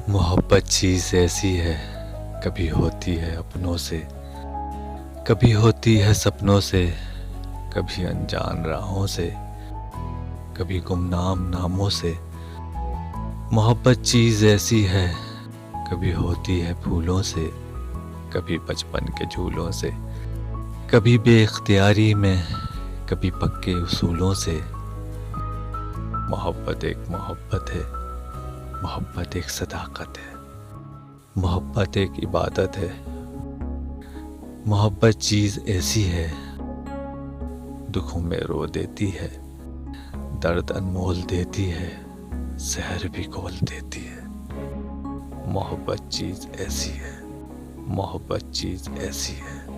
मोहब्बत चीज़ ऐसी है, कभी होती है अपनों से, कभी होती है सपनों से, कभी अनजान राहों से, कभी गुमनाम नामों से। मोहब्बत चीज़ ऐसी है, कभी होती है फूलों से, कभी बचपन के झूलों से, कभी बेइख्तियारी में, कभी पक्के उसूलों से। मोहब्बत एक मोहब्बत है, मोहब्बत एक सदाकत है, मोहब्बत एक इबादत है। मोहब्बत चीज़ ऐसी है, दुखों में रो देती है, दर्द अनमोल देती है, जहर भी घोल देती है। मोहब्बत चीज़ ऐसी है, मोहब्बत चीज़ ऐसी है।